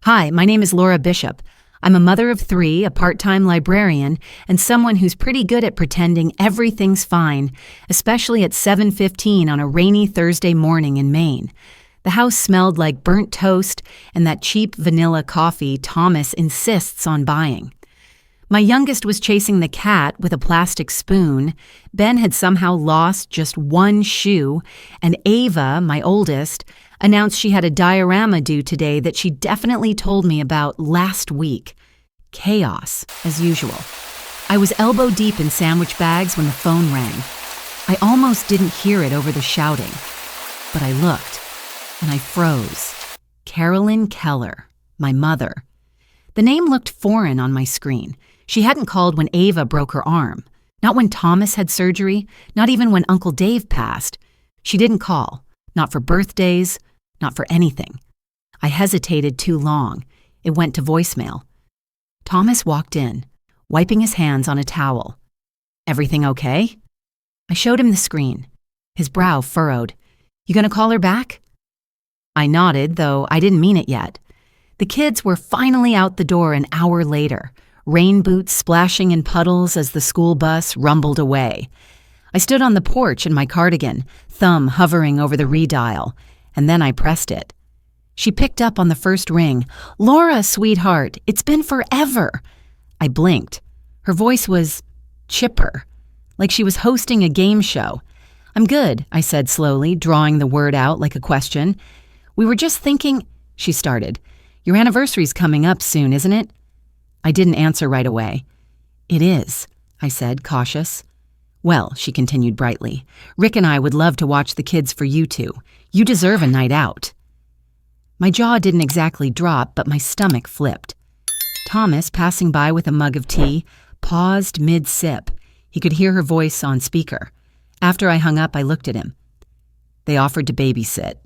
Hi, my name is Laura Bishop. I'm a mother of three, a part-time librarian, and someone who's pretty good at pretending everything's fine, especially at 7:15 on a rainy Thursday morning in Maine. The house smelled like burnt toast and that cheap vanilla coffee Thomas insists on buying. My youngest was chasing the cat with a plastic spoon. Ben had somehow lost just one shoe, and Ava, my oldest, announced she had a diorama due today that she definitely told me about last week. Chaos, as usual. I was elbow deep in sandwich bags when the phone rang. I almost didn't hear it over the shouting, but I looked, and I froze. Carolyn Keller, my mother. The name looked foreign on my screen. She hadn't called when Ava broke her arm, not when Thomas had surgery, not even when Uncle Dave passed. She didn't call, not for birthdays, not for anything. I hesitated too long. It went to voicemail. Thomas walked in, wiping his hands on a towel. "Everything okay?" I showed him the screen. His brow furrowed. "You gonna call her back?" I nodded, though I didn't mean it yet. The kids were finally out the door an hour later, rain boots splashing in puddles as the school bus rumbled away. I stood on the porch in my cardigan, thumb hovering over the redial, and then I pressed it. She picked up on the first ring. "Laura, sweetheart, it's been forever." I blinked. Her voice was chipper, like she was hosting a game show. "I'm good," I said slowly, drawing the word out like a question. "We were just thinking," she started. "Your anniversary's coming up soon, isn't it?" I didn't answer right away. "It is," I said, cautious. "Well," she continued brightly, "Rick and I would love to watch the kids for you two. You deserve a night out." My jaw didn't exactly drop, but my stomach flipped. Thomas, passing by with a mug of tea, paused mid-sip. He could hear her voice on speaker. After I hung up, I looked at him. "They offered to babysit."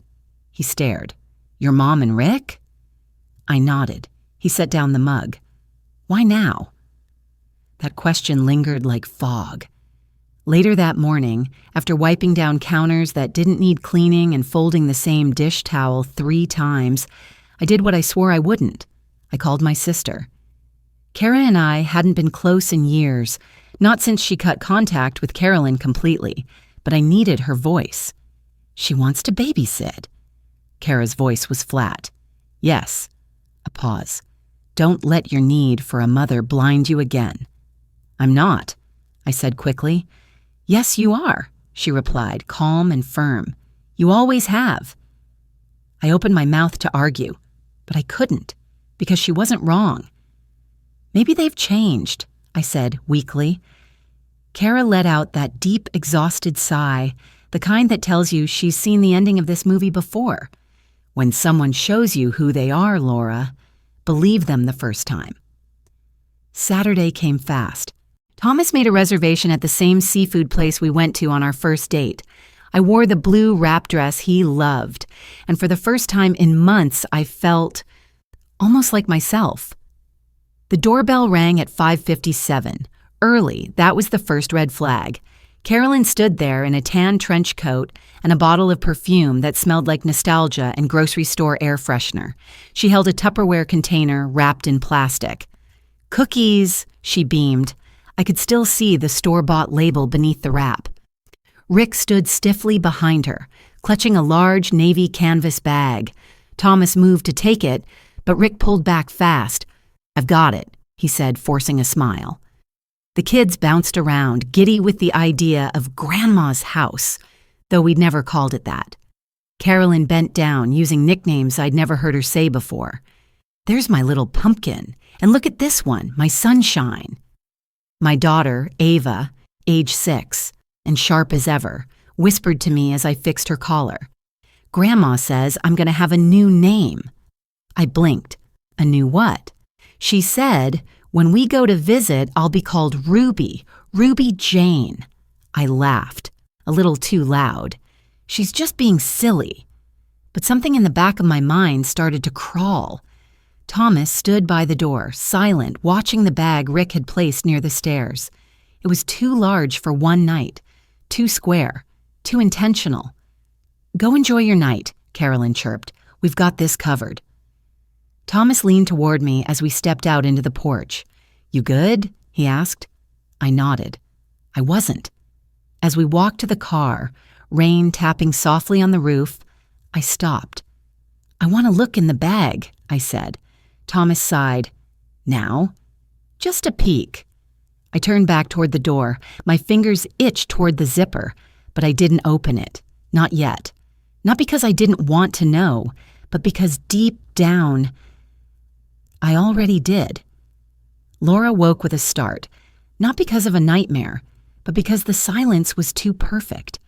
He stared. "Your mom and Rick?" I nodded. He set down the mug. "Why now?" That question lingered like fog. Later that morning, after wiping down counters that didn't need cleaning and folding the same dish towel 3 times, I did what I swore I wouldn't. I called my sister. Kara and I hadn't been close in years, not since she cut contact with Carolyn completely, but I needed her voice. "She wants to babysit." Kara's voice was flat. "Yes." A pause. "Don't let your need for a mother blind you again." "I'm not," I said quickly. "Yes, you are," she replied, calm and firm. "You always have." I opened my mouth to argue, but I couldn't, because she wasn't wrong. "Maybe they've changed," I said weakly. Kara let out that deep, exhausted sigh, the kind that tells you she's seen the ending of this movie before. When someone shows you who they are, Laura, believe them the first time. Saturday came fast. Thomas made a reservation at the same seafood place we went to on our first date. I wore the blue wrap dress he loved, and for the first time in months, I felt almost like myself. The doorbell rang at 5:57. Early, that was the first red flag. Carolyn stood there in a tan trench coat and a bottle of perfume that smelled like nostalgia and grocery store air freshener. She held a Tupperware container wrapped in plastic. "Cookies," she beamed. I could still see the store-bought label beneath the wrap. Rick stood stiffly behind her, clutching a large navy canvas bag. Thomas moved to take it, but Rick pulled back fast. "I've got it," he said, forcing a smile. The kids bounced around, giddy with the idea of Grandma's house, though we'd never called it that. Carolyn bent down, using nicknames I'd never heard her say before. "There's my little pumpkin, and look at this one, my sunshine." My daughter, Ava, age 6, and sharp as ever, whispered to me as I fixed her collar. "Grandma says I'm going to have a new name." I blinked. "A new what?" She said, "When we go to visit, I'll be called Ruby Jane." I laughed, a little too loud. She's just being silly. But something in the back of my mind started to crawl. Thomas stood by the door, silent, watching the bag Rick had placed near the stairs. It was too large for one night, too square, too intentional. "Go enjoy your night," Carolyn chirped. "We've got this covered." Thomas leaned toward me as we stepped out into the porch. "You good?" he asked. I nodded. I wasn't. As we walked to the car, rain tapping softly on the roof, I stopped. "I want to look in the bag," I said. Thomas sighed. "Now?" "Just a peek." I turned back toward the door. My fingers itched toward the zipper, but I didn't open it. Not yet. Not because I didn't want to know, but because deep down, I already did. Laura woke with a start, not because of a nightmare, but because the silence was too perfect.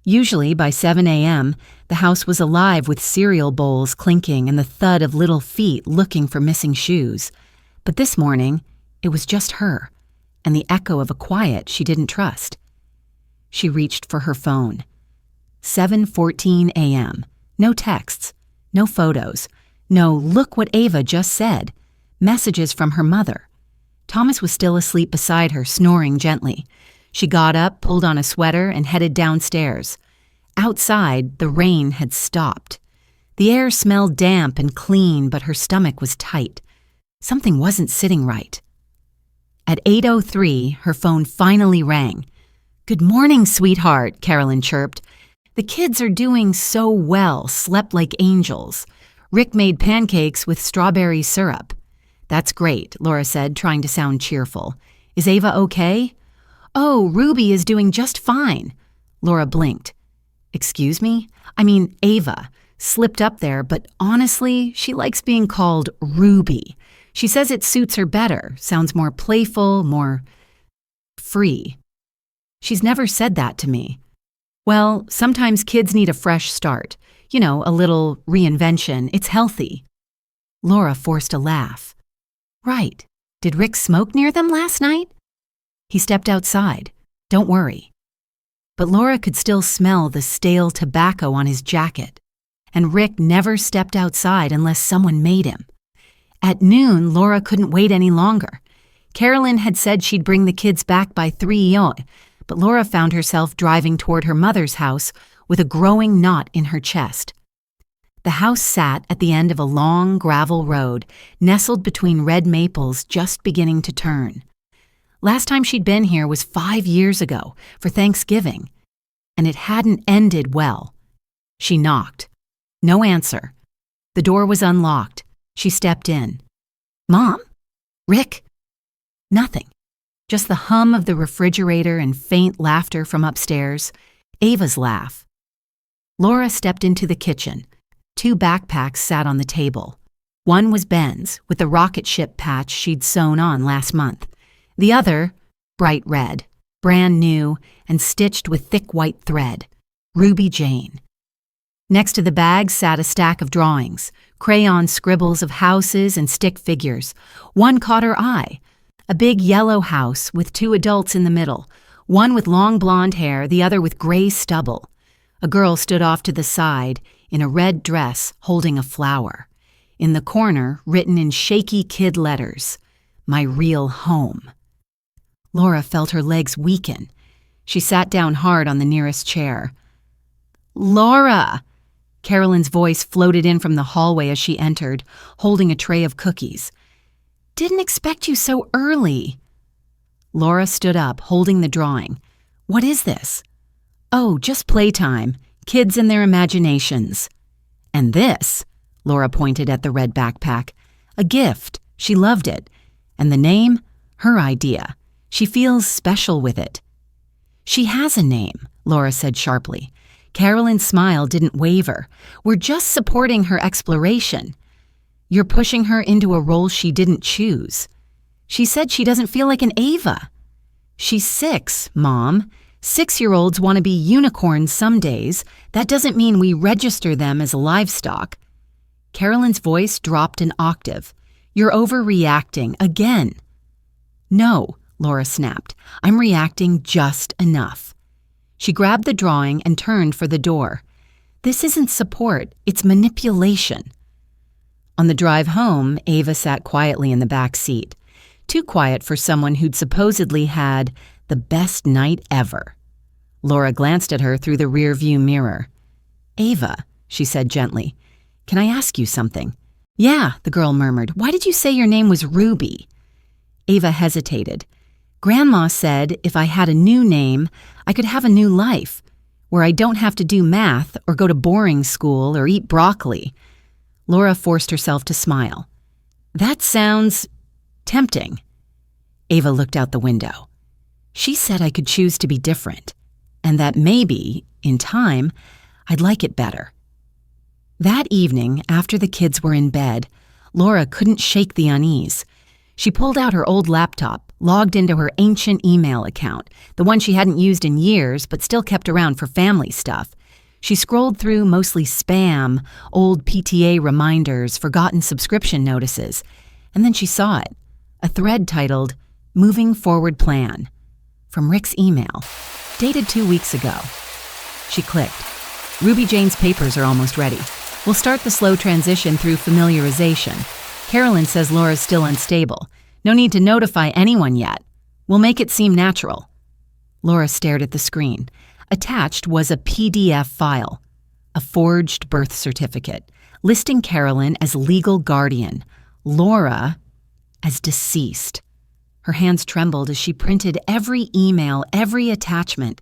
Usually, by 7 a.m., the house was alive with cereal bowls clinking and the thud of little feet looking for missing shoes. But this morning, it was just her, and the echo of a quiet she didn't trust. She reached for her phone. 7:14 a.m. No texts, no photos, no "look what Ava just said," messages from her mother. Thomas was still asleep beside her, snoring gently. She got up, pulled on a sweater, and headed downstairs. Outside, the rain had stopped. The air smelled damp and clean, but her stomach was tight. Something wasn't sitting right. At 8:03, her phone finally rang. "Good morning, sweetheart," Carolyn chirped. "The kids are doing so well, slept like angels. Rick made pancakes with strawberry syrup." "That's great," Laura said, trying to sound cheerful. "Is Ava okay?" "Oh, Ruby is doing just fine." Laura blinked. "Excuse me? I mean, Ava. Slipped up there, but honestly, she likes being called Ruby. She says it suits her better, sounds more playful, more free. She's never said that to me. Well, sometimes kids need a fresh start. You know, a little reinvention. It's healthy." Laura forced a laugh. "Right. Did Rick smoke near them last night?" "He stepped outside. Don't worry." But Laura could still smell the stale tobacco on his jacket. And Rick never stepped outside unless someone made him. At noon, Laura couldn't wait any longer. Carolyn had said she'd bring the kids back by 3 but Laura found herself driving toward her mother's house with a growing knot in her chest. The house sat at the end of a long gravel road, nestled between red maples just beginning to turn. Last time she'd been here was 5 years ago, for Thanksgiving, and it hadn't ended well. She knocked. No answer. The door was unlocked. She stepped in. "Mom? Rick?" Nothing. Just the hum of the refrigerator and faint laughter from upstairs. Ava's laugh. Laura stepped into the kitchen. 2 backpacks sat on the table. One was Ben's, with the rocket ship patch she'd sewn on last month. The other, bright red, brand new, and stitched with thick white thread. Ruby Jane. Next to the bag sat a stack of drawings, crayon scribbles of houses and stick figures. One caught her eye. A big yellow house with 2 adults in the middle, one with long blonde hair, the other with gray stubble. A girl stood off to the side in a red dress holding a flower. In the corner, written in shaky kid letters, "My real home." Laura felt her legs weaken. She sat down hard on the nearest chair. "Laura!" Carolyn's voice floated in from the hallway as she entered, holding a tray of cookies. "Didn't expect you so early." Laura stood up, holding the drawing. "What is this?" "Oh, just playtime. Kids and their imaginations." "And this," Laura pointed at the red backpack, "a gift. She loved it. And the name? Her idea. She feels special with it." "She has a name," Laura said sharply. Carolyn's smile didn't waver. "We're just supporting her exploration. You're pushing her into a role she didn't choose. She said she doesn't feel like an Ava." "She's 6, Mom. 6-year-olds want to be unicorns some days. That doesn't mean we register them as livestock." Carolyn's voice dropped an octave. "You're overreacting again." "No," Laura snapped. "I'm reacting just enough." She grabbed the drawing and turned for the door. "This isn't support, it's manipulation." On the drive home, Ava sat quietly in the back seat. Too quiet for someone who'd supposedly had the best night ever. Laura glanced at her through the rearview mirror. "Ava," she said gently, "can I ask you something?" Yeah, the girl murmured. Why did you say your name was Ruby? Ava hesitated. Grandma said if I had a new name, I could have a new life, where I don't have to do math or go to boarding school or eat broccoli. Laura forced herself to smile. That sounds tempting. Ava looked out the window. She said I could choose to be different, and that maybe, in time, I'd like it better. That evening, after the kids were in bed, Laura couldn't shake the unease. She pulled out her old laptop, logged into her ancient email account, the one she hadn't used in years but still kept around for family stuff. She scrolled through mostly spam, old PTA reminders, forgotten subscription notices, and then she saw it, a thread titled, Moving Forward Plan, from Rick's email, dated 2 weeks ago. She clicked. Ruby Jane's papers are almost ready. We'll start the slow transition through familiarization. Carolyn says Laura's still unstable. No need to notify anyone yet. We'll make it seem natural. Laura stared at the screen. Attached was a PDF file, a forged birth certificate, listing Carolyn as legal guardian, Laura as deceased. Her hands trembled as she printed every email, every attachment.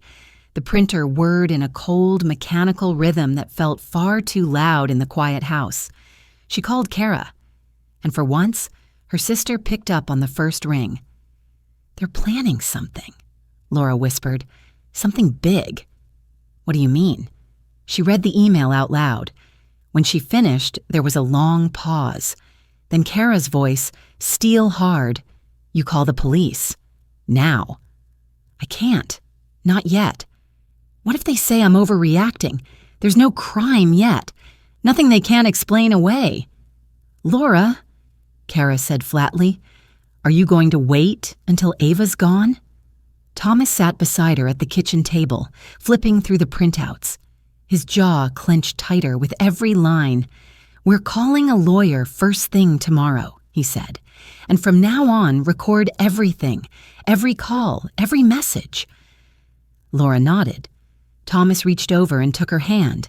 The printer whirred in a cold, mechanical rhythm that felt far too loud in the quiet house. She called Kara, and for once, her sister picked up on the first ring. They're planning something, Laura whispered. Something big. What do you mean? She read the email out loud. When she finished, there was a long pause. Then Kara's voice, steel hard. You call the police. Now. I can't. Not yet. What if they say I'm overreacting? There's no crime yet. Nothing they can't explain away. Laura, Kara said flatly, are you going to wait until Ava's gone? Thomas sat beside her at the kitchen table, flipping through the printouts. His jaw clenched tighter with every line. We're calling a lawyer first thing tomorrow, he said. And from now on, record everything, every call, every message. Laura nodded. Thomas reached over and took her hand.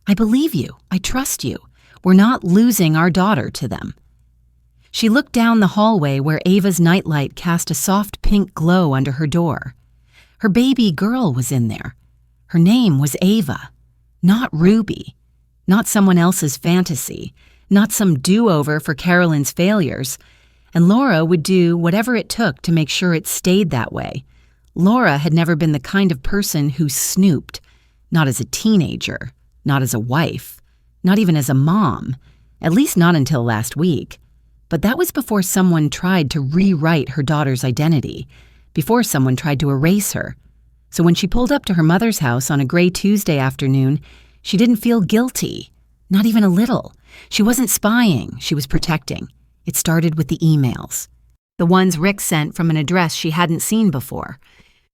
I believe you. I trust you. We're not losing our daughter to them. She looked down the hallway where Ava's nightlight cast a soft pink glow under her door. Her baby girl was in there. Her name was Ava, not Ruby, not someone else's fantasy, not some do-over for Carolyn's failures. And Laura would do whatever it took to make sure it stayed that way. Laura had never been the kind of person who snooped, not as a teenager, not as a wife, not even as a mom, at least not until last week. But that was before someone tried to rewrite her daughter's identity, before someone tried to erase her. So when she pulled up to her mother's house on a gray Tuesday afternoon, she didn't feel guilty, not even a little. She wasn't spying, she was protecting. It started with the emails, the ones Rick sent from an address she hadn't seen before.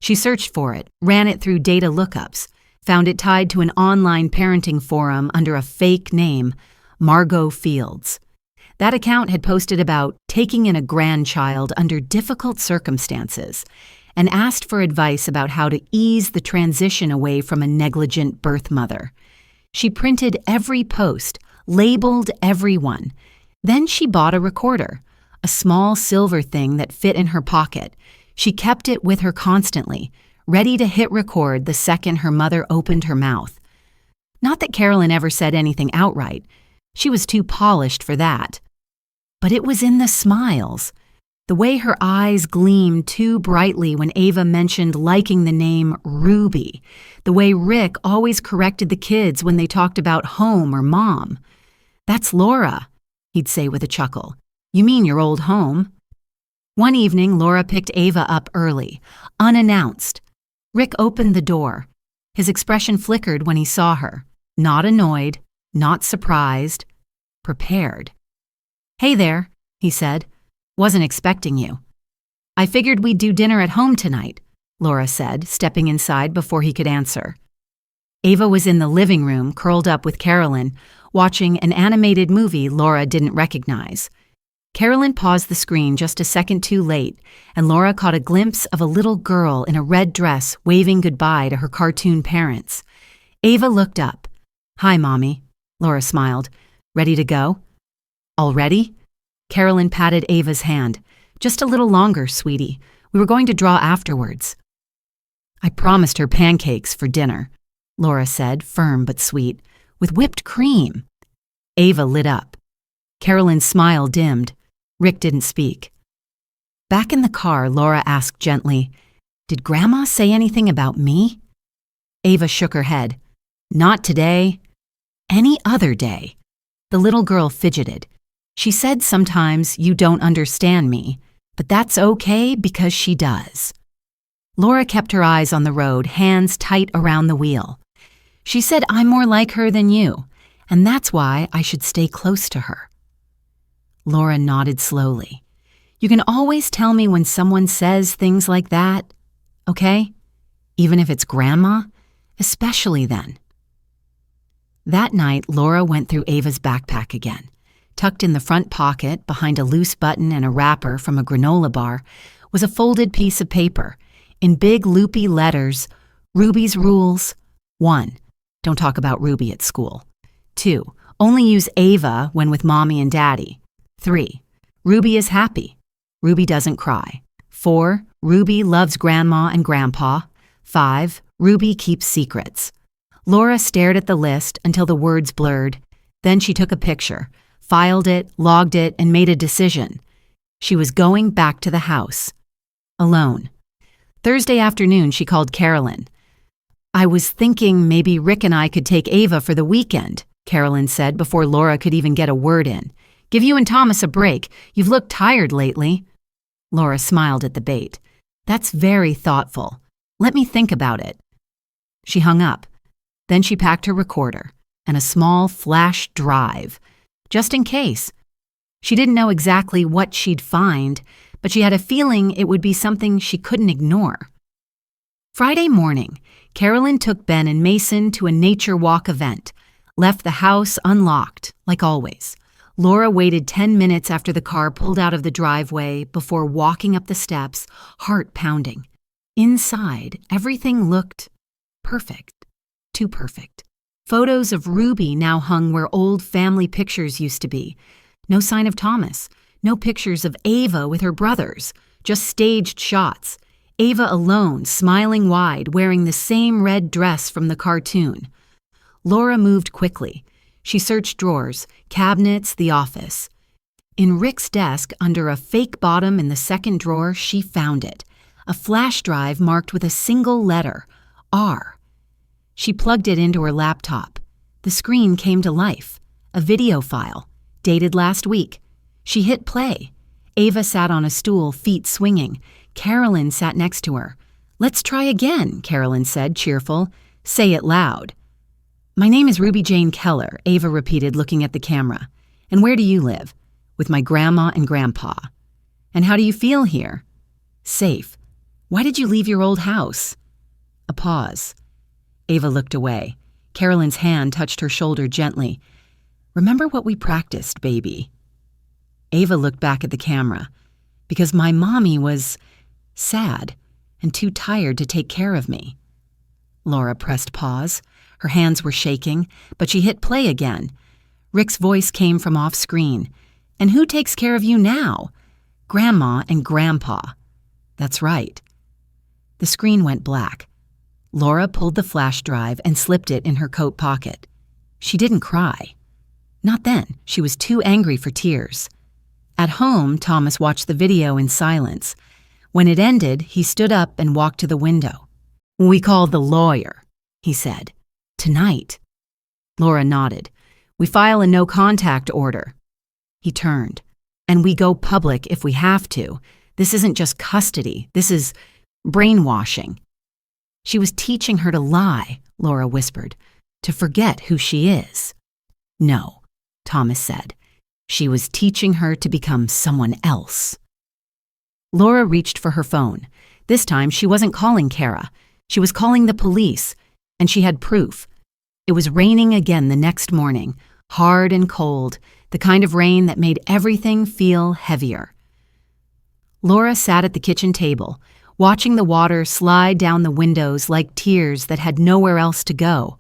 She searched for it, ran it through data lookups, found it tied to an online parenting forum under a fake name, Margot Fields. That account had posted about taking in a grandchild under difficult circumstances and asked for advice about how to ease the transition away from a negligent birth mother. She printed every post, labeled everyone. Then she bought a recorder, a small silver thing that fit in her pocket. She kept it with her constantly, ready to hit record the second her mother opened her mouth. Not that Carolyn ever said anything outright. She was too polished for that. But it was in the smiles, the way her eyes gleamed too brightly when Ava mentioned liking the name Ruby, the way Rick always corrected the kids when they talked about home or mom. That's Laura, he'd say with a chuckle. You mean your old home? One evening, Laura picked Ava up early, unannounced. Rick opened the door. His expression flickered when he saw her. Not annoyed, not surprised, prepared. Hey there, he said. Wasn't expecting you. I figured we'd do dinner at home tonight, Laura said, stepping inside before he could answer. Ava was in the living room, curled up with Carolyn, watching an animated movie Laura didn't recognize. Carolyn paused the screen just a second too late, and Laura caught a glimpse of a little girl in a red dress waving goodbye to her cartoon parents. Ava looked up. Hi, Mommy, Laura smiled. Ready to go? Already? Carolyn patted Ava's hand. Just a little longer, sweetie. We were going to draw afterwards. I promised her pancakes for dinner, Laura said, firm but sweet, with whipped cream. Ava lit up. Carolyn's smile dimmed. Rick didn't speak. Back in the car, Laura asked gently, "Did Grandma say anything about me?" Ava shook her head. "Not today. Any other day." The little girl fidgeted. "She said sometimes you don't understand me, but that's okay because she does." Laura kept her eyes on the road, hands tight around the wheel. "She said I'm more like her than you, and that's why I should stay close to her." Laura nodded slowly. "You can always tell me when someone says things like that, okay? Even if it's Grandma, especially then." That night, Laura went through Ava's backpack again. Tucked in the front pocket, behind a loose button and a wrapper from a granola bar, was a folded piece of paper. In big loopy letters, Ruby's rules. 1. Don't talk about Ruby at school. 2. Only use Ava when with Mommy and Daddy. 3. Ruby is happy. Ruby doesn't cry. 4. Ruby loves Grandma and Grandpa. 5. Ruby keeps secrets. Laura stared at the list until the words blurred. Then she took a picture, filed it, logged it, and made a decision. She was going back to the house. Alone. Thursday afternoon, she called Carolyn. "I was thinking maybe Rick and I could take Ava for the weekend," Carolyn said before Laura could even get a word in. "Give you and Thomas a break. You've looked tired lately." Laura smiled at the bait. "That's very thoughtful. Let me think about it." She hung up. Then she packed her recorder and a small flash drive, just in case. She didn't know exactly what she'd find, but she had a feeling it would be something she couldn't ignore. Friday morning, Carolyn took Ben and Mason to a nature walk event, left the house unlocked, like always. Laura waited 10 minutes after the car pulled out of the driveway before walking up the steps, heart pounding. Inside, everything looked perfect. Too perfect. Photos of Ruby now hung where old family pictures used to be. No sign of Thomas. No pictures of Ava with her brothers. Just staged shots. Ava alone, smiling wide, wearing the same red dress from the cartoon. Laura moved quickly. She searched drawers, cabinets, the office. In Rick's desk, under a fake bottom in the second drawer, she found it. A flash drive marked with a single letter, R. She plugged it into her laptop. The screen came to life. A video file, dated last week. She hit play. Ava sat on a stool, feet swinging. Carolyn sat next to her. "Let's try again," Carolyn said, cheerful. "Say it loud." "My name is Ruby Jane Keller," Ava repeated, looking at the camera. "And where do you live?" "With my grandma and grandpa." "And how do you feel here?" "Safe." "Why did you leave your old house?" A pause. Ava looked away. Carolyn's hand touched her shoulder gently. "Remember what we practiced, baby." Ava looked back at the camera. "Because my mommy was sad and too tired to take care of me." Laura pressed pause. Her hands were shaking, but she hit play again. Rick's voice came from off-screen. "And who takes care of you now?" "Grandma and Grandpa." "That's right." The screen went black. Laura pulled the flash drive and slipped it in her coat pocket. She didn't cry. Not then. She was too angry for tears. At home, Thomas watched the video in silence. When it ended, he stood up and walked to the window. "We call the lawyer," he said. "Tonight." Laura nodded. "We file a no-contact order." He turned. "And we go public if we have to. This isn't just custody. This is brainwashing." "She was teaching her to lie," Laura whispered, "to forget who she is." "No," Thomas said. "She was teaching her to become someone else." Laura reached for her phone. This time, she wasn't calling Kara. She was calling the police, and she had proof. It was raining again the next morning, hard and cold, the kind of rain that made everything feel heavier. Laura sat at the kitchen table, watching the water slide down the windows like tears that had nowhere else to go.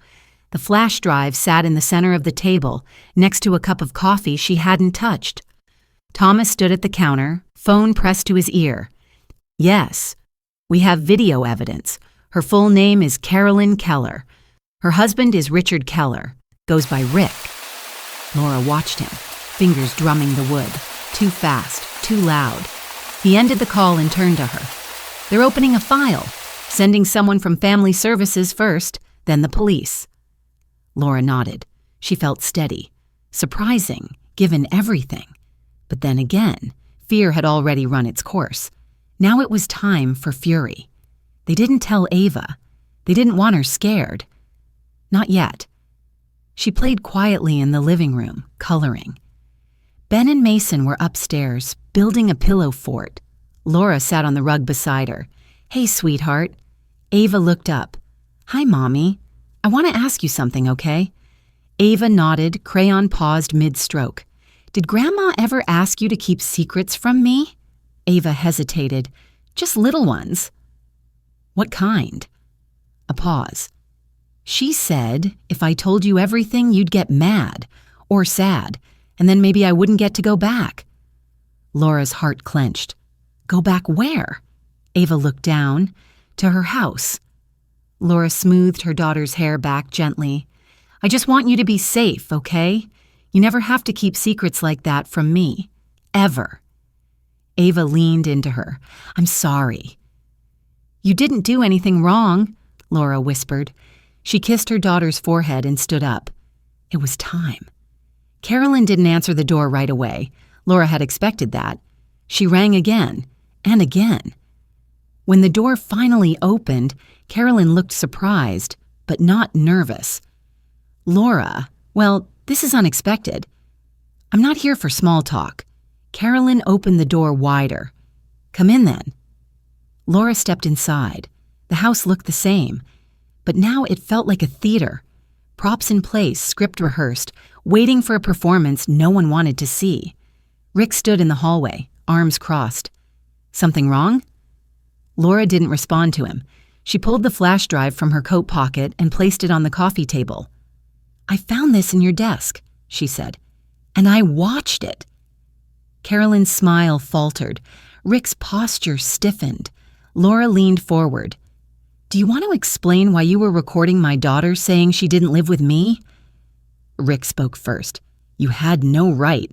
The flash drive sat in the center of the table, next to a cup of coffee she hadn't touched. Thomas stood at the counter, phone pressed to his ear. Yes, we have video evidence. Her full name is Carolyn Keller. Her husband is Richard Keller, goes by Rick. Laura watched him, fingers drumming the wood. Too fast, too loud. He ended the call and turned to her. They're opening a file, sending someone from Family Services first, then the police. Laura nodded. She felt steady. Surprising, given everything. But then again, fear had already run its course. Now it was time for fury. They didn't tell Ava. They didn't want her scared. Not yet. She played quietly in the living room, coloring. Ben and Mason were upstairs, building a pillow fort. Laura sat on the rug beside her. Hey, sweetheart. Ava looked up. Hi, Mommy. I want to ask you something, okay? Ava nodded, crayon paused mid-stroke. Did Grandma ever ask you to keep secrets from me? Ava hesitated. Just little ones. What kind? A pause. She said, if I told you everything, you'd get mad or sad, and then maybe I wouldn't get to go back. Laura's heart clenched. Go back where? Ava looked down. To her house. Laura smoothed her daughter's hair back gently. I just want you to be safe, okay? You never have to keep secrets like that from me. Ever. Ava leaned into her. I'm sorry. You didn't do anything wrong, Laura whispered. She kissed her daughter's forehead and stood up. It was time. Carolyn didn't answer the door right away. Laura had expected that. She rang again and again. When the door finally opened, Carolyn looked surprised, but not nervous. Laura, well, this is unexpected. I'm not here for small talk. Carolyn opened the door wider. Come in then. Laura stepped inside. The house looked the same, but now it felt like a theater. Props in place, script rehearsed, waiting for a performance no one wanted to see. Rick stood in the hallway, arms crossed. Something wrong? Laura didn't respond to him. She pulled the flash drive from her coat pocket and placed it on the coffee table. I found this in your desk, she said, and I watched it. Carolyn's smile faltered. Rick's posture stiffened. Laura leaned forward. Do you want to explain why you were recording my daughter saying she didn't live with me? Rick spoke first. You had no right.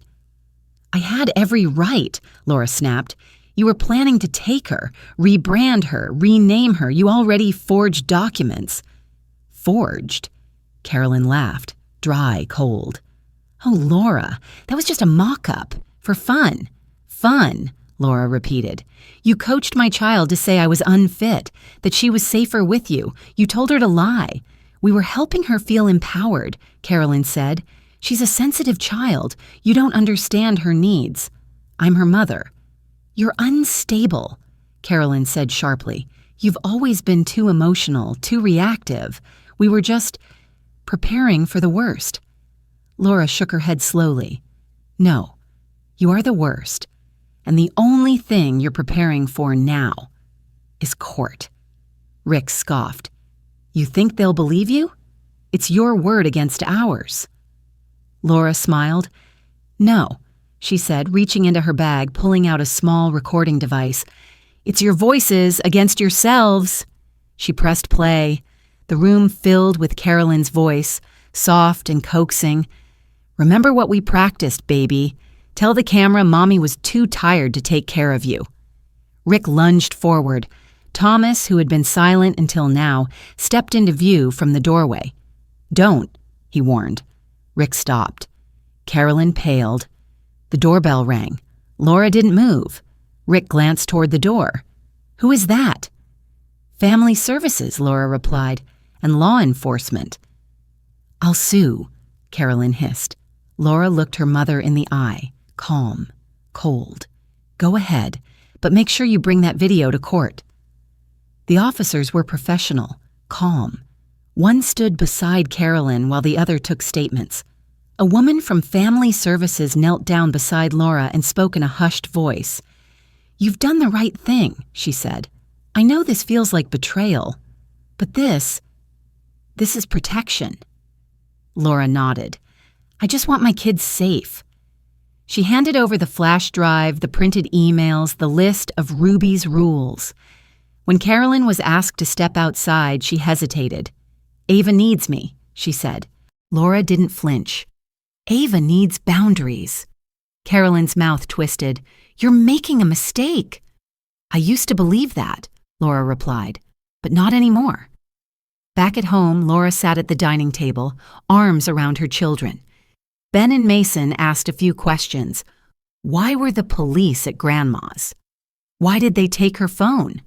I had every right, Laura snapped. You were planning to take her, rebrand her, rename her. You already forged documents. Forged? Carolyn laughed, dry, cold. Oh, Laura, that was just a mock-up. For fun. Fun, Laura repeated. You coached my child to say I was unfit, that she was safer with you. You told her to lie. We were helping her feel empowered, Carolyn said. She's a sensitive child. You don't understand her needs. I'm her mother. You're unstable, Carolyn said sharply. You've always been too emotional, too reactive. We were just preparing for the worst. Laura shook her head slowly. No, you are the worst. And the only thing you're preparing for now is court. Rick scoffed. You think they'll believe you? It's your word against ours. Laura smiled. No, she said, reaching into her bag, pulling out a small recording device. It's your voices against yourselves. She pressed play. The room filled with Carolyn's voice, soft and coaxing. Remember what we practiced, baby. Tell the camera Mommy was too tired to take care of you. Rick lunged forward. Thomas, who had been silent until now, stepped into view from the doorway. Don't, he warned. Rick stopped. Carolyn paled. The doorbell rang. Laura didn't move. Rick glanced toward the door. Who is that? Family Services, Laura replied, and law enforcement. I'll sue, Carolyn hissed. Laura looked her mother in the eye, calm, cold. Go ahead, but make sure you bring that video to court. The officers were professional, calm. One stood beside Carolyn while the other took statements. A woman from Family Services knelt down beside Laura and spoke in a hushed voice. You've done the right thing, she said. I know this feels like betrayal, but this is protection. Laura nodded. I just want my kids safe. She handed over the flash drive, the printed emails, the list of Ruby's rules. When Carolyn was asked to step outside, she hesitated. Ava needs me, she said. Laura didn't flinch. Ava needs boundaries. Carolyn's mouth twisted. You're making a mistake. I used to believe that, Laura replied, but not anymore. Back at home, Laura sat at the dining table, arms around her children. Ben and Mason asked a few questions. Why were the police at Grandma's? Why did they take her phone?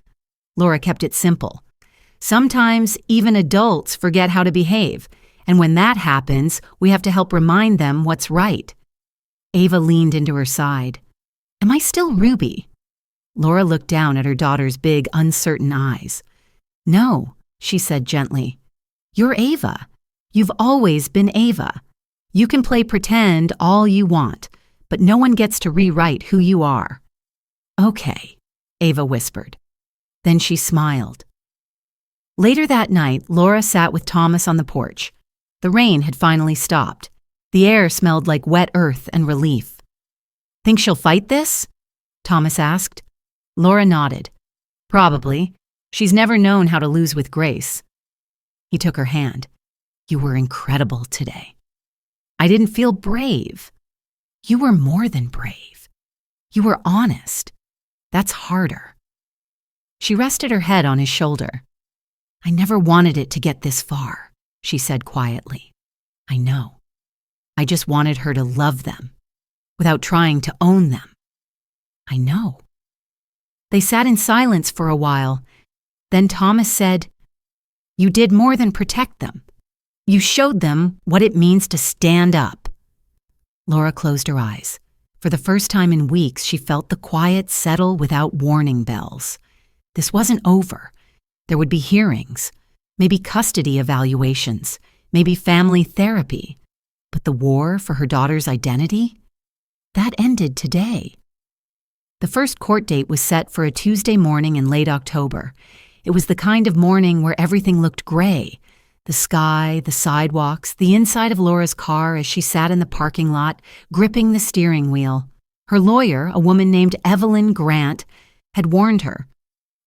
Laura kept it simple. Sometimes even adults forget how to behave, and when that happens, we have to help remind them what's right. Ava leaned into her side. Am I still Ruby? Laura looked down at her daughter's big, uncertain eyes. No, she said gently. You're Ava. You've always been Ava. You can play pretend all you want, but no one gets to rewrite who you are. Okay, Ava whispered. Then she smiled. Later that night, Laura sat with Thomas on the porch. The rain had finally stopped. The air smelled like wet earth and relief. Think she'll fight this? Thomas asked. Laura nodded. Probably. She's never known how to lose with grace. He took her hand. You were incredible today. I didn't feel brave. You were more than brave. You were honest. That's harder. She rested her head on his shoulder. I never wanted it to get this far, she said quietly. I know. I just wanted her to love them, without trying to own them. I know. They sat in silence for a while. Then Thomas said, You did more than protect them. You showed them what it means to stand up. Laura closed her eyes. For the first time in weeks, she felt the quiet settle without warning bells. This wasn't over. There would be hearings, maybe custody evaluations, maybe family therapy. But the war for her daughter's identity? That ended today. The first court date was set for a Tuesday morning in late October. It was the kind of morning where everything looked gray. The sky, the sidewalks, the inside of Laura's car as she sat in the parking lot, gripping the steering wheel. Her lawyer, a woman named Evelyn Grant, had warned her,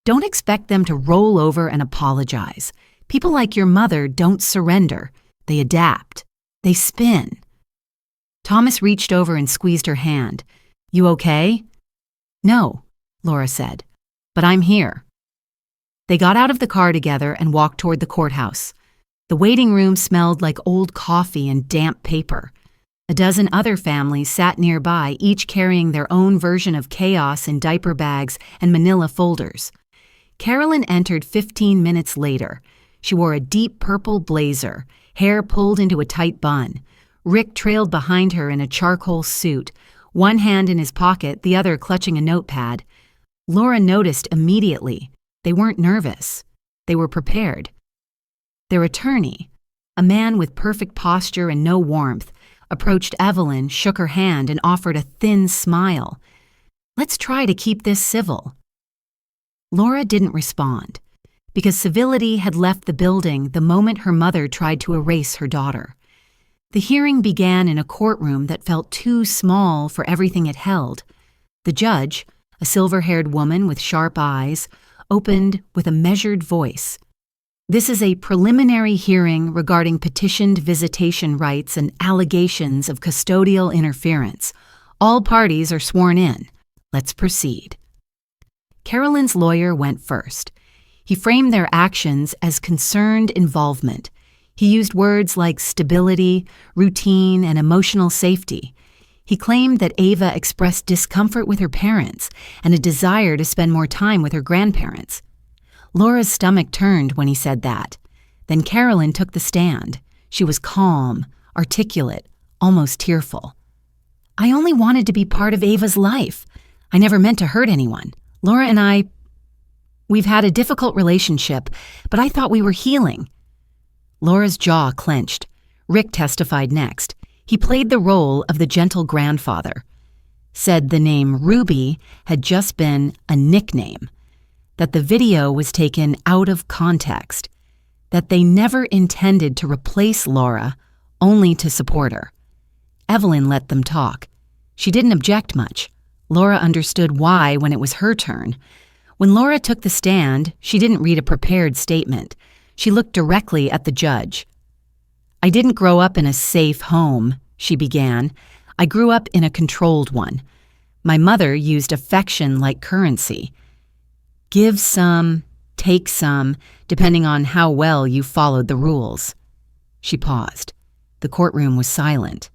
Don't expect them to roll over and apologize. People like your mother don't surrender. They adapt. They spin. Thomas reached over and squeezed her hand. You okay? No, Laura said, but I'm here. They got out of the car together and walked toward the courthouse. The waiting room smelled like old coffee and damp paper. A dozen other families sat nearby, each carrying their own version of chaos in diaper bags and manila folders. Carolyn entered 15 minutes later. She wore a deep purple blazer, hair pulled into a tight bun. Rick trailed behind her in a charcoal suit, one hand in his pocket, the other clutching a notepad. Laura noticed immediately. They weren't nervous. They were prepared. Their attorney, a man with perfect posture and no warmth, approached Evelyn, shook her hand, and offered a thin smile. Let's try to keep this civil. Laura didn't respond, because civility had left the building the moment her mother tried to erase her daughter. The hearing began in a courtroom that felt too small for everything it held. The judge, a silver-haired woman with sharp eyes, opened with a measured voice. This is a preliminary hearing regarding petitioned visitation rights and allegations of custodial interference. All parties are sworn in. Let's proceed. Carolyn's lawyer went first. He framed their actions as concerned involvement. He used words like stability, routine, and emotional safety. He claimed that Ava expressed discomfort with her parents and a desire to spend more time with her grandparents. Laura's stomach turned when he said that. Then Carolyn took the stand. She was calm, articulate, almost tearful. I only wanted to be part of Ava's life. I never meant to hurt anyone. Laura and we've had a difficult relationship, but I thought we were healing. Laura's jaw clenched. Rick testified next. He played the role of the gentle grandfather. Said the name Ruby had just been a nickname. That the video was taken out of context, that they never intended to replace Laura, only to support her. Evelyn let them talk. She didn't object much. Laura understood why when it was her turn. When Laura took the stand, she didn't read a prepared statement. She looked directly at the judge. "I didn't grow up in a safe home," she began. "I grew up in a controlled one. My mother used affection like currency. Give some, take some, depending on how well you followed the rules." She paused. The courtroom was silent.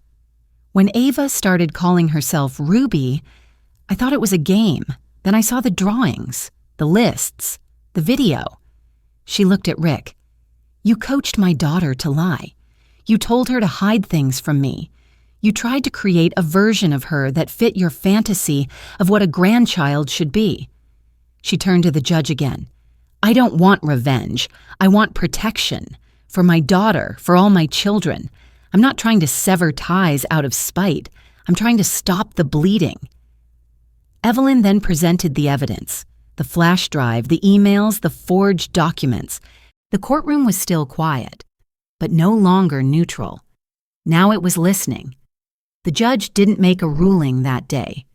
When Ava started calling herself Ruby, I thought it was a game. Then I saw the drawings, the lists, the video. She looked at Rick. "You coached my daughter to lie. You told her to hide things from me. You tried to create a version of her that fit your fantasy of what a grandchild should be." She turned to the judge again. "I don't want revenge. I want protection. For my daughter, for all my children. I'm not trying to sever ties out of spite. I'm trying to stop the bleeding." Evelyn then presented the evidence, the flash drive, the emails, the forged documents. The courtroom was still quiet, but no longer neutral. Now it was listening. The judge didn't make a ruling that day.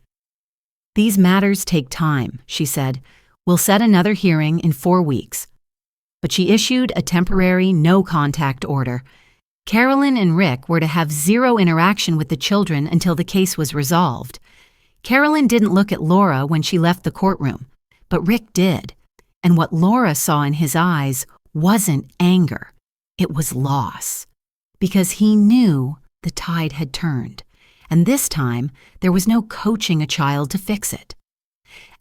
"These matters take time," she said. "We'll set another hearing in 4 weeks." But she issued a temporary no-contact order. Carolyn and Rick were to have zero interaction with the children until the case was resolved. Carolyn didn't look at Laura when she left the courtroom, but Rick did. And what Laura saw in his eyes wasn't anger. It was loss. Because he knew the tide had turned. And this time, there was no coaching a child to fix it.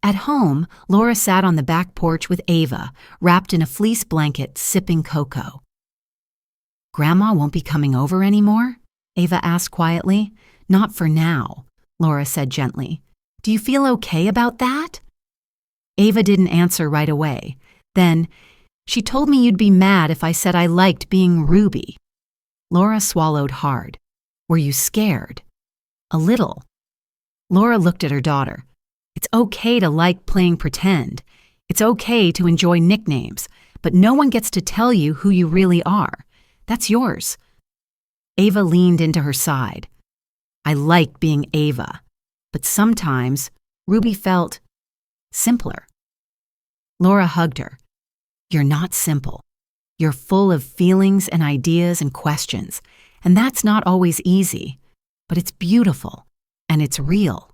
At home, Laura sat on the back porch with Ava, wrapped in a fleece blanket, sipping cocoa. "Grandma won't be coming over anymore?" Ava asked quietly. "Not for now," Laura said gently. "Do you feel okay about that?" Ava didn't answer right away. Then, "She told me you'd be mad if I said I liked being Ruby." Laura swallowed hard. "Were you scared?" "A little." Laura looked at her daughter. "It's okay to like playing pretend. It's okay to enjoy nicknames, but no one gets to tell you who you really are. That's yours." Ava leaned into her side. "I like being Ava, but sometimes Ruby felt simpler." Laura hugged her. "You're not simple. You're full of feelings and ideas and questions, and that's not always easy, but it's beautiful, and it's real."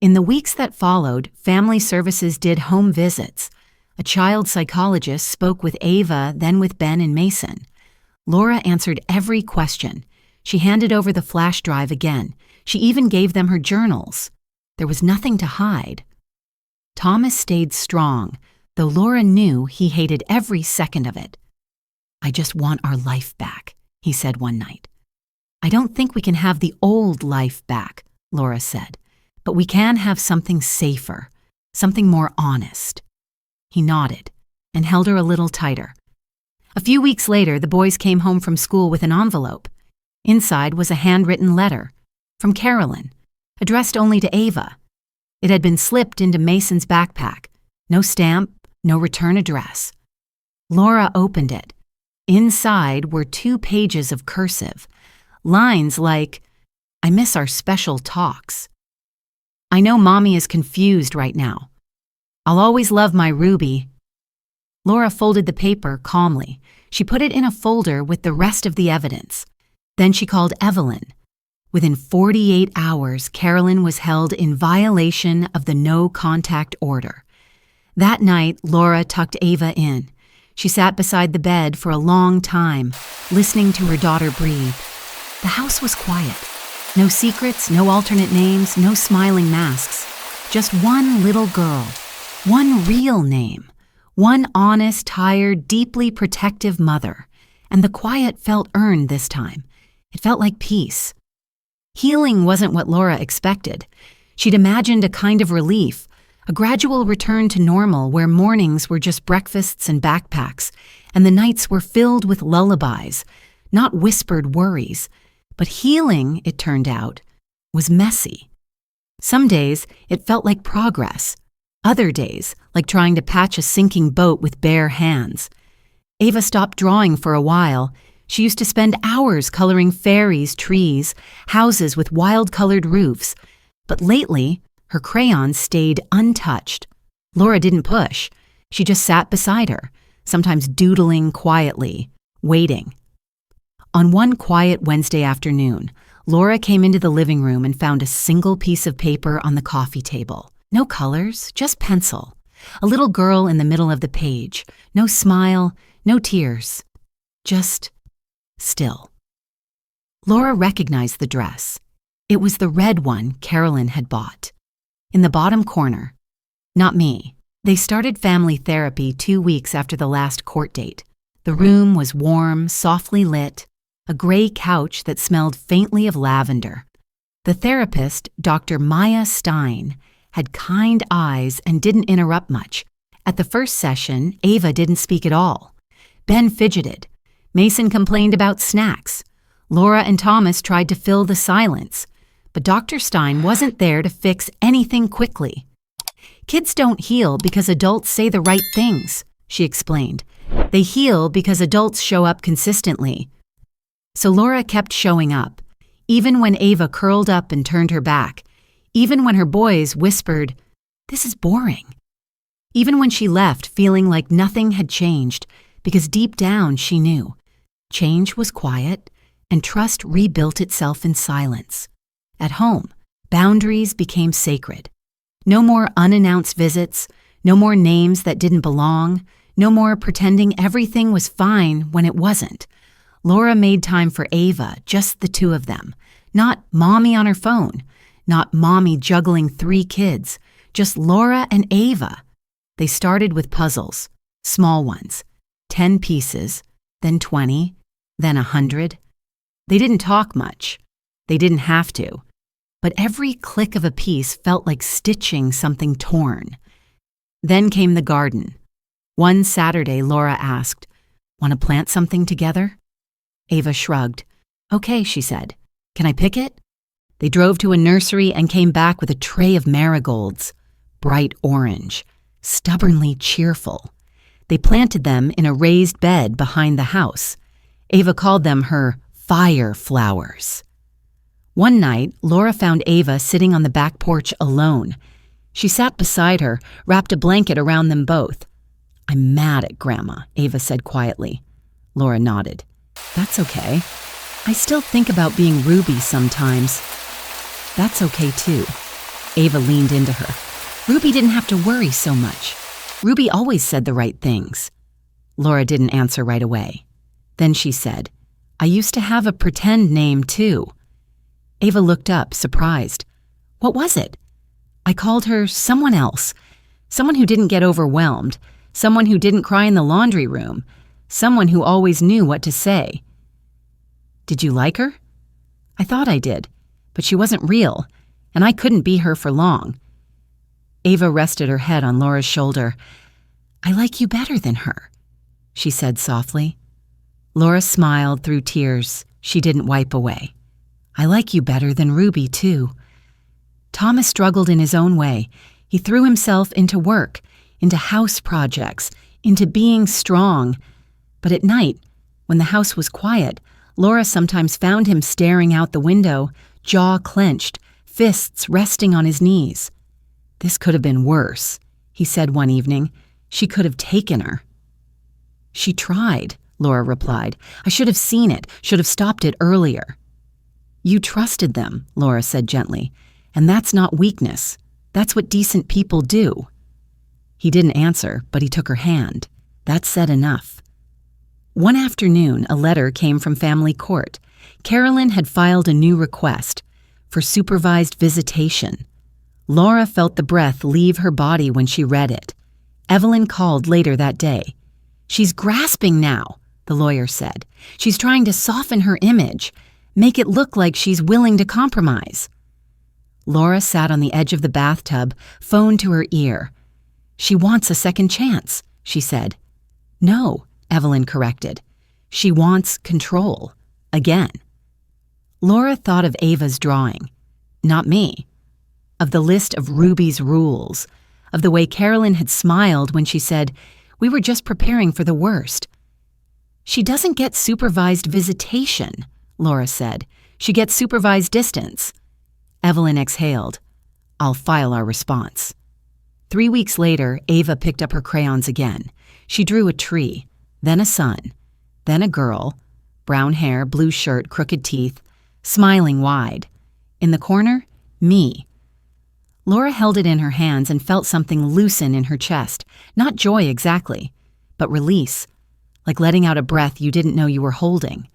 In the weeks that followed, family services did home visits. A child psychologist spoke with Ava, then with Ben and Mason. Laura answered every question. She handed over the flash drive again. She even gave them her journals. There was nothing to hide. Thomas stayed strong, though Laura knew he hated every second of it. "I just want our life back," he said one night. "I don't think we can have the old life back," Laura said, "but we can have something safer, something more honest." He nodded and held her a little tighter. A few weeks later, the boys came home from school with an envelope. Inside was a handwritten letter from Carolyn, addressed only to Ava. It had been slipped into Mason's backpack. No stamp, no return address. Laura opened it. Inside were 2 pages of cursive. Lines like, "I miss our special talks. I know Mommy is confused right now. I'll always love my Ruby." Laura folded the paper calmly. She put it in a folder with the rest of the evidence. Then she called Evelyn. Within 48 hours, Carolyn was held in violation of the no-contact order. That night, Laura tucked Ava in. She sat beside the bed for a long time, listening to her daughter breathe. The house was quiet. No secrets, no alternate names, no smiling masks. Just one little girl, one real name. One honest, tired, deeply protective mother. And the quiet felt earned this time. It felt like peace. Healing wasn't what Laura expected. She'd imagined a kind of relief, a gradual return to normal where mornings were just breakfasts and backpacks, and the nights were filled with lullabies, not whispered worries. But healing, it turned out, was messy. Some days, it felt like progress. Other days, like trying to patch a sinking boat with bare hands. Ava stopped drawing for a while. She used to spend hours coloring fairies, trees, houses with wild-colored roofs. But lately, her crayons stayed untouched. Laura didn't push. She just sat beside her, sometimes doodling quietly, waiting. On one quiet Wednesday afternoon, Laura came into the living room and found a single piece of paper on the coffee table. No colors, just pencil. A little girl in the middle of the page. No smile, no tears. Just still. Laura recognized the dress. It was the red one Carolyn had bought. In the bottom corner. Not me. They started family therapy 2 weeks after the last court date. The room was warm, softly lit, a gray couch that smelled faintly of lavender. The therapist, Dr. Maya Stein, had kind eyes and didn't interrupt much. At the first session, Ava didn't speak at all. Ben fidgeted. Mason complained about snacks. Laura and Thomas tried to fill the silence. But Dr. Stein wasn't there to fix anything quickly. Kids don't heal because adults say the right things, she explained. They heal because adults show up consistently. So Laura kept showing up, even when Ava curled up and turned her back, even when her boys whispered, "This is boring." Even when she left feeling like nothing had changed, because deep down she knew. Change was quiet, and trust rebuilt itself in silence. At home, boundaries became sacred. No more unannounced visits, no more names that didn't belong, no more pretending everything was fine when it wasn't. Laura made time for Ava, just the two of them. Not mommy on her phone, not mommy juggling 3 kids, just Laura and Ava. They started with puzzles, small ones, 10 pieces, then 20, then 100. They didn't talk much. They didn't have to. But every click of a piece felt like stitching something torn. Then came the garden. One Saturday, Laura asked, "Want to plant something together?" Ava shrugged. "Okay," she said. "Can I pick it?" They drove to a nursery and came back with a tray of marigolds, bright orange, stubbornly cheerful. They planted them in a raised bed behind the house. Ava called them her fire flowers. One night, Laura found Ava sitting on the back porch alone. She sat beside her, wrapped a blanket around them both. "I'm mad at Grandma," Ava said quietly. Laura nodded. "That's okay. I still think about being Ruby sometimes." "That's okay too." Ava leaned into her. "Ruby didn't have to worry so much. Ruby always said the right things." Laura didn't answer right away. Then she said, "I used to have a pretend name too." Ava looked up, surprised. "What was it?" "I called her someone else. Someone who didn't get overwhelmed. Someone who didn't cry in the laundry room. Someone who always knew what to say." "Did you like her?" "I thought I did, but she wasn't real, and I couldn't be her for long." Ava rested her head on Laura's shoulder. "I like you better than her," she said softly. Laura smiled through tears she didn't wipe away. "I like you better than Ruby, too." Thomas struggled in his own way. He threw himself into work, into house projects, into being strong. But at night, when the house was quiet, Laura sometimes found him staring out the window, jaw clenched, fists resting on his knees. "This could have been worse," he said one evening. "She could have taken her." "She tried," Laura replied. "I should have seen it, should have stopped it earlier." "You trusted them," Laura said gently. "And that's not weakness. That's what decent people do." He didn't answer, but he took her hand. That said enough. One afternoon, a letter came from family court. Carolyn had filed a new request for supervised visitation. Laura felt the breath leave her body when she read it. Evelyn called later that day. "She's grasping now," the lawyer said. "She's trying to soften her image, make it look like she's willing to compromise." Laura sat on the edge of the bathtub, phone to her ear. "She wants a second chance," she said. "No," Evelyn corrected. "She wants control. Again." Laura thought of Ava's drawing. Not me. Of the list of Ruby's rules. Of the way Carolyn had smiled when she said, "We were just preparing for the worst." She doesn't get supervised visitation, Laura said. She gets supervised distance. Evelyn exhaled. I'll file our response. 3 weeks later, Ava picked up her crayons again. She drew a tree, then a sun, then a girl, brown hair, blue shirt, crooked teeth, smiling wide. In the corner, me. Laura held it in her hands and felt something loosen in her chest. Not joy exactly, but release, like letting out a breath you didn't know you were holding.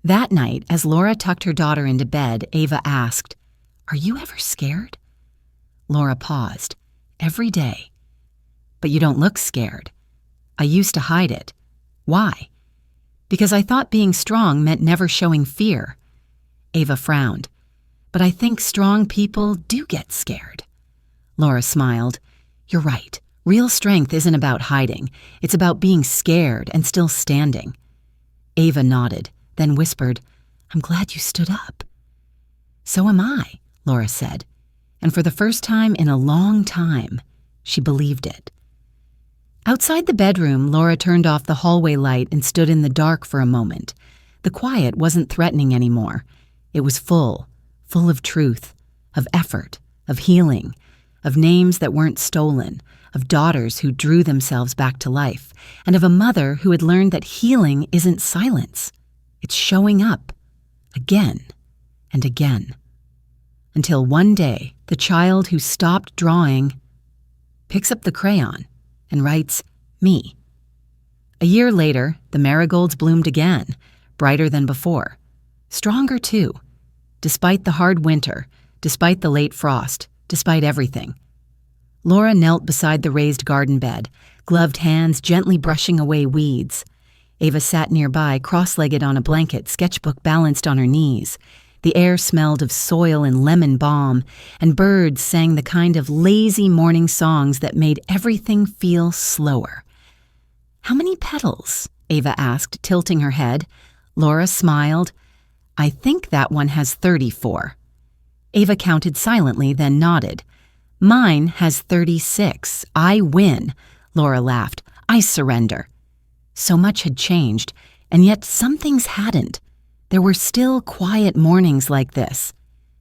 That night, as Laura tucked her daughter into bed, Ava asked, "Are you ever scared?" Laura paused. Every day. But you don't look scared. I used to hide it. Why? Because I thought being strong meant never showing fear. Ava frowned. But I think strong people do get scared. Laura smiled. You're right. Real strength isn't about hiding. It's about being scared and still standing. Ava nodded, then whispered, I'm glad you stood up. So am I, Laura said. And for the first time in a long time, she believed it. Outside the bedroom, Laura turned off the hallway light and stood in the dark for a moment. The quiet wasn't threatening anymore. It was full of truth, of effort, of healing, of names that weren't stolen, of daughters who drew themselves back to life, and of a mother who had learned that healing isn't silence. It's showing up, again and again. Until one day, the child who stopped drawing picks up the crayon and writes, me. A year later, the marigolds bloomed again, brighter than before. Stronger too, despite the hard winter, despite the late frost, despite everything. Laura knelt beside the raised garden bed, gloved hands gently brushing away weeds. Ava sat nearby, cross-legged on a blanket, sketchbook balanced on her knees. The air smelled of soil and lemon balm, and birds sang the kind of lazy morning songs that made everything feel slower. How many petals? Ava asked, tilting her head. Laura smiled. I think that one has 34. Ava counted silently, then nodded. Mine has 36. I win, Laura laughed. I surrender. So much had changed, and yet some things hadn't. There were still quiet mornings like this.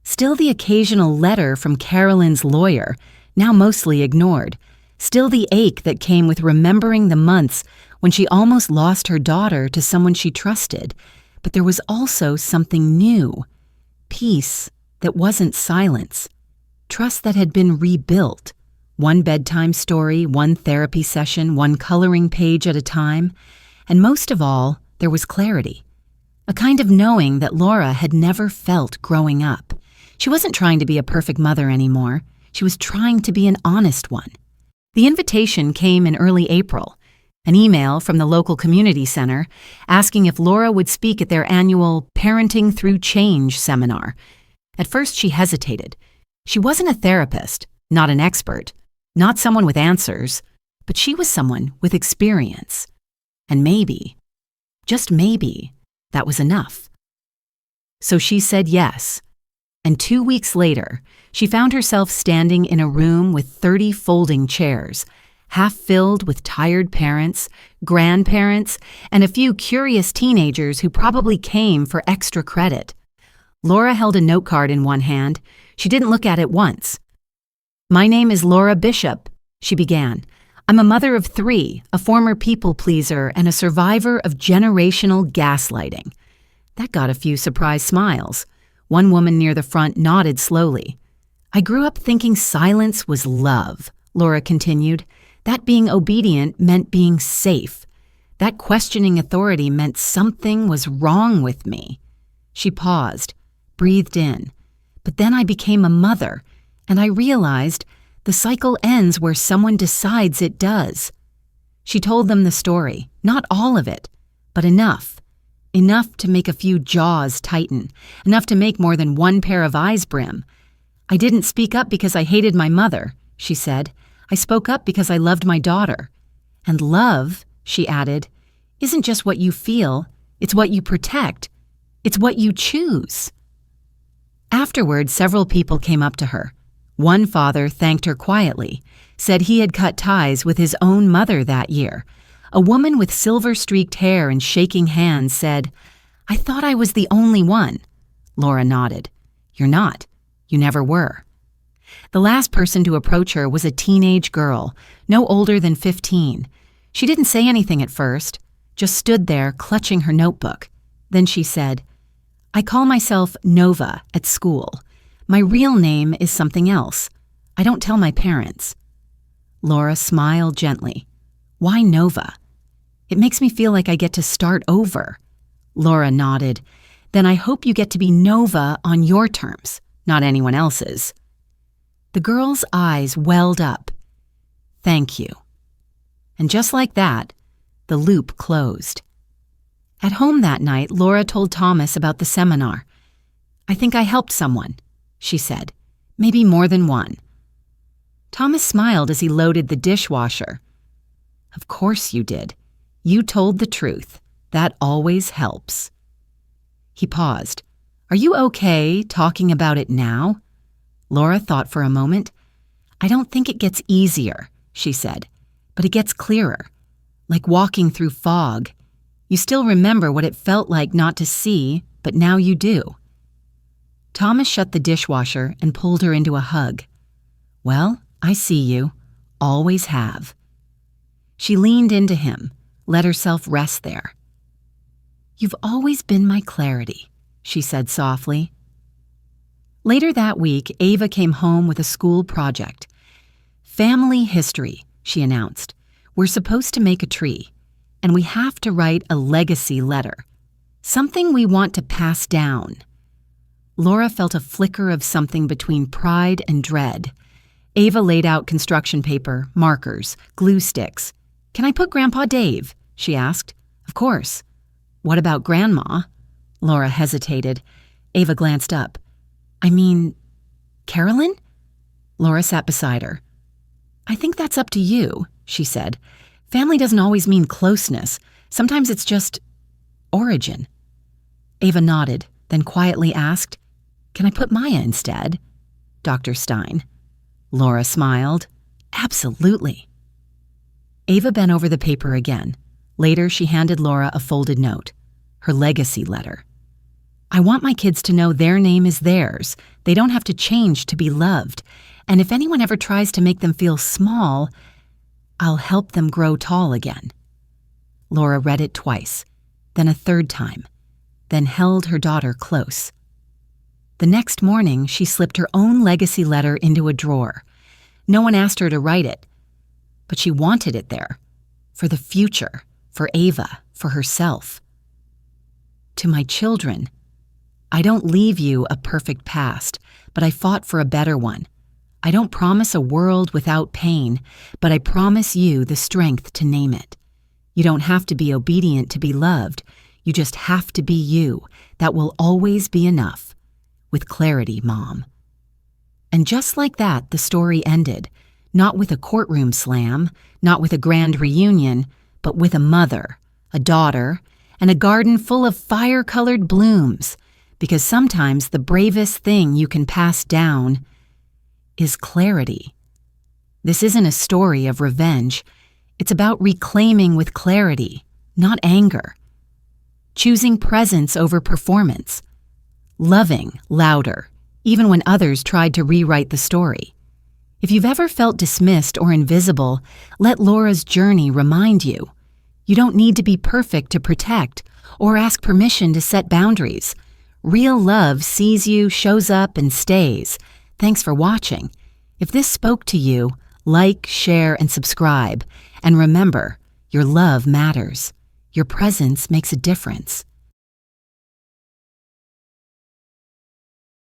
Still the occasional letter from Carolyn's lawyer, now mostly ignored. Still the ache that came with remembering the months when she almost lost her daughter to someone she trusted. But there was also something new. Peace that wasn't silence. Trust that had been rebuilt. One bedtime story, one therapy session, one coloring page at a time. And most of all, there was clarity. A kind of knowing that Laura had never felt growing up. She wasn't trying to be a perfect mother anymore. She was trying to be an honest one. The invitation came in early April. An email from the local community center asking if Laura would speak at their annual Parenting Through Change seminar. At first, she hesitated. She wasn't a therapist, not an expert, not someone with answers, but she was someone with experience. And maybe, just maybe, that was enough. So she said yes. And 2 weeks later, she found herself standing in a room with 30 folding chairs, half filled with tired parents, grandparents, and a few curious teenagers who probably came for extra credit. Laura held a note card in one hand. She didn't look at it once. My name is Laura Bishop, she began. I'm a mother of 3, a former people pleaser, and a survivor of generational gaslighting. That got a few surprised smiles. One woman near the front nodded slowly. I grew up thinking silence was love, Laura continued. That being obedient meant being safe. That questioning authority meant something was wrong with me. She paused, breathed in. But then I became a mother, and I realized the cycle ends where someone decides it does. She told them the story, not all of it, but enough. Enough to make a few jaws tighten, enough to make more than one pair of eyes brim. I didn't speak up because I hated my mother, she said. I spoke up because I loved my daughter. And love, she added, isn't just what you feel, it's what you protect. It's what you choose. Afterward, several people came up to her. One father thanked her quietly, said he had cut ties with his own mother that year. A woman with silver-streaked hair and shaking hands said, "I thought I was the only one." Laura nodded. "You're not. You never were." The last person to approach her was a teenage girl, no older than 15. She didn't say anything at first, just stood there clutching her notebook. Then she said, "I call myself Nova at school. My real name is something else. I don't tell my parents." Laura smiled gently. "Why Nova?" "It makes me feel like I get to start over." Laura nodded. "Then I hope you get to be Nova on your terms, not anyone else's." The girl's eyes welled up. "Thank you." And just like that, the loop closed. At home that night, Laura told Thomas about the seminar. "I think I helped someone," she said. "Maybe more than one." Thomas smiled as he loaded the dishwasher. "Of course you did. You told the truth. That always helps." He paused. "Are you okay talking about it now?" Laura thought for a moment. "I don't think it gets easier," she said, "but it gets clearer, like walking through fog. You still remember what it felt like not to see, but now you do." Thomas shut the dishwasher and pulled her into a hug. "Well, I see you. Always have." She leaned into him, let herself rest there. "You've always been my clarity," she said softly. Later that week, Ava came home with a school project. "Family history," she announced. "We're supposed to make a tree, and we have to write a legacy letter, something we want to pass down." Laura felt a flicker of something between pride and dread. Ava laid out construction paper, markers, glue sticks. "Can I put Grandpa Dave?" she asked. "Of course." "What about Grandma?" Laura hesitated. Ava glanced up. "I mean, Carolyn?" Laura sat beside her. "I think that's up to you," she said. "Family doesn't always mean closeness. Sometimes it's just origin." Ava nodded, then quietly asked, "Can I put Maya instead?" "Dr. Stein." Laura smiled. "Absolutely." Ava bent over the paper again. Later, she handed Laura a folded note, her legacy letter. "I want my kids to know their name is theirs. They don't have to change to be loved. And if anyone ever tries to make them feel small, I'll help them grow tall again." Laura read it twice, then a third time, then held her daughter close. The next morning, she slipped her own legacy letter into a drawer. No one asked her to write it, but she wanted it there, for the future, for Ava, for herself. "To my children, I don't leave you a perfect past, but I fought for a better one. I don't promise a world without pain, but I promise you the strength to name it. You don't have to be obedient to be loved. You just have to be you. That will always be enough. With clarity, Mom." And just like that, the story ended. Not with a courtroom slam, not with a grand reunion, but with a mother, a daughter, and a garden full of fire-colored blooms. Because sometimes the bravest thing you can pass down is clarity. This isn't a story of revenge. It's about reclaiming with clarity, not anger. Choosing presence over performance. Loving louder, even when others tried to rewrite the story. If you've ever felt dismissed or invisible, let Laura's journey remind you. You don't need to be perfect to protect or ask permission to set boundaries. Real love sees you, shows up, and stays. Thanks for watching. If this spoke to you, like, share, and subscribe. And remember, your love matters. Your presence makes a difference.